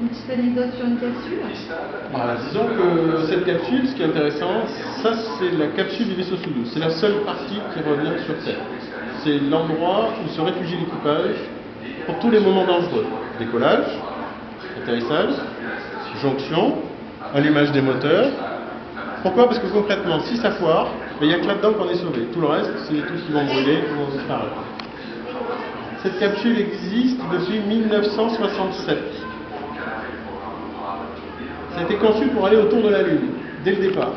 Une petite anecdote sur une capsule? Disons que cette capsule, ce qui est intéressant, ça c'est la capsule du vaisseau Soyouz. C'est la seule partie qui revient sur Terre. C'est l'endroit où se réfugie l'équipage pour tous les moments dangereux. Décollage, atterrissage, jonction, allumage des moteurs. Pourquoi? Parce que concrètement, si ça foire, il n'y a que là-dedans qu'on est sauvé. Tout le reste, c'est des trucs qui vont brûler, qui vont disparaître. Cette capsule existe depuis 1967. Ça a été conçu pour aller autour de la Lune, dès le départ.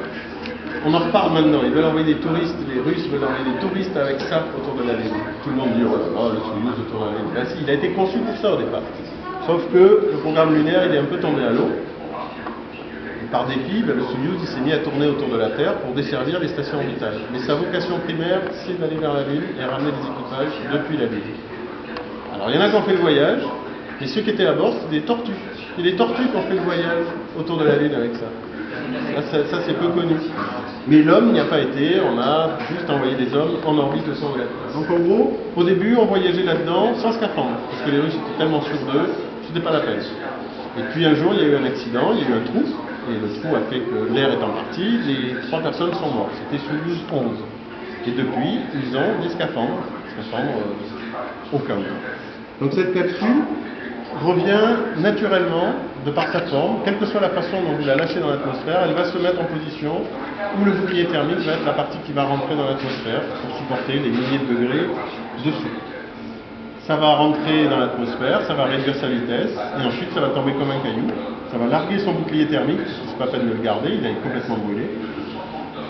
On en reparle maintenant, ils veulent envoyer des touristes, les Russes veulent envoyer des touristes avec ça autour de la Lune. Tout le monde dit, oh, le Soyouz autour de la Lune. Ben si, il a été conçu pour ça au départ. Sauf que le programme lunaire, il est un peu tombé à l'eau. Et par dépit, le Soyouz il s'est mis à tourner autour de la Terre pour desservir les stations orbitales. Mais sa vocation primaire, c'est d'aller vers la Lune et ramener des équipages depuis la Lune. Alors il y en a qui ont fait le voyage, et ceux qui étaient à bord, c'est des tortues. C'est des tortues qui ont fait le voyage autour de la Lune avec ça. Ça c'est peu connu. Mais l'homme n'y a pas été, on a juste envoyé des hommes en orbite autour de la Terre. Donc en gros, au début, on voyageait là-dedans sans scaphandre, parce que les Russes étaient tellement sûrs d'eux, c'était pas la peine. Et puis un jour, il y a eu un accident, il y a eu un trou, et le trou a fait que l'air étant parti, les 3 personnes sont mortes. C'était Soyouz 11. Et depuis, ils ont des scaphandres au cas où. Donc cette capsule revient naturellement, de par sa forme, quelle que soit la façon dont vous la lâchez dans l'atmosphère, elle va se mettre en position où le bouclier thermique va être la partie qui va rentrer dans l'atmosphère pour supporter les milliers de degrés dessous. Ça va rentrer dans l'atmosphère, ça va réduire sa vitesse, et ensuite ça va tomber comme un caillou. Ça va larguer son bouclier thermique, c'est pas peine de le garder, il est complètement brûlé.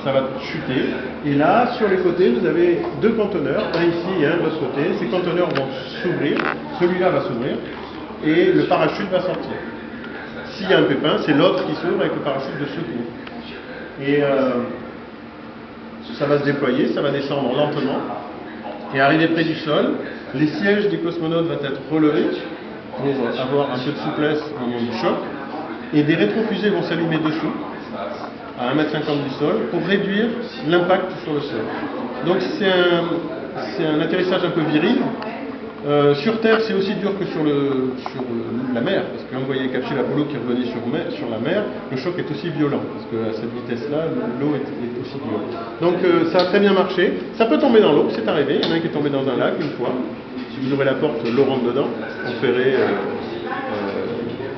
Ça va chuter, et là, sur les côtés, vous avez 2 conteneurs, un ici et un de l'autre côté. Ces conteneurs vont s'ouvrir, celui-là va s'ouvrir, et le parachute va sortir. S'il y a un pépin, c'est l'autre qui s'ouvre avec le parachute de secours. Et ça va se déployer, ça va descendre lentement, et arriver près du sol, les sièges des cosmonautes vont être relevés pour avoir un peu de souplesse au moment du choc, et des rétrofusées vont s'allumer dessous, à 1,50 m du sol, pour réduire l'impact sur le sol. Donc c'est un atterrissage un peu viril. Sur Terre, c'est aussi dur que sur la mer, parce que quand vous voyez les capsules Apollo qui revenaient sur la mer, le choc est aussi violent, parce qu'à cette vitesse-là, l'eau est aussi violente. Donc ça a très bien marché. Ça peut tomber dans l'eau, c'est arrivé. Il y en a un qui est tombé dans un lac une fois. Si vous ouvrez la porte, l'eau rentre dedans. On ferait,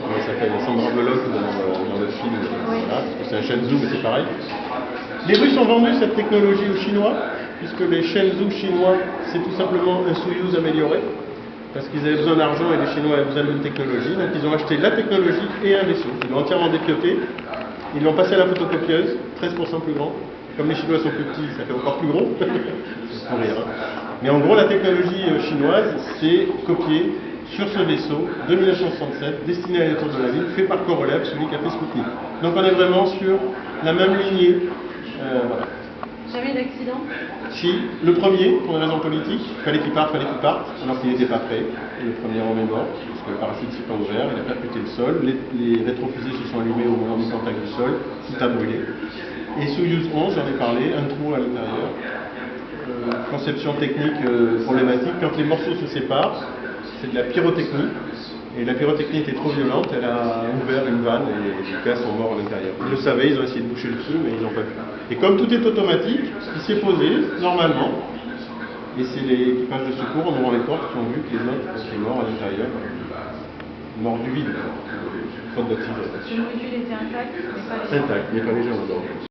comment ça s'appelle, Sandra Bullock dans le film, voilà, parce que c'est un Shenzhou, mais c'est pareil. Les Russes ont vendu cette technologie aux Chinois, puisque les Shenzhou chinois, c'est tout simplement un Soyouz amélioré, parce qu'ils avaient besoin d'argent et les Chinois avaient besoin d'une technologie, donc ils ont acheté la technologie et un vaisseau. Ils l'ont entièrement dépioté, ils l'ont passé à la photocopieuse, 13% plus grand. Comme les Chinois sont plus petits, ça fait encore plus gros. C'est pour rire, hein. Mais en gros, la technologie chinoise, c'est copié sur ce vaisseau de 1967, destiné à aller autour de la Lune, fait par Korolev, celui qui a fait Sputnik. Donc on est vraiment sur la même lignée. Voilà. Jamais d'accident? Si, le premier, pour une raison politique, fallait qu'il parte, alors qu'il n'était pas prêt. Et le premier homme est mort, parce que le parachute s'est pas ouvert, il a percuté le sol, les rétrofusées se sont allumées au moment du contact du sol, tout a brûlé. Et Soyouz 11, j'en ai parlé, un trou à l'intérieur. Conception technique problématique, quand les morceaux se séparent, c'est de la pyrotechnie. Et la pyrotechnie était trop violente, elle a ouvert une vanne et les gars sont morts à l'intérieur. Ils le savaient, ils ont essayé de boucher le trou, mais ils n'ont pas pu. Et comme tout est automatique, il s'est posé normalement. Et c'est l'équipage de secours en ouvrant les portes qui ont vu que les autres étaient morts à l'intérieur. Morts du vide, faute d'oxygène. Le module était intact, mais pas les gens. Intact, mais pas les gens.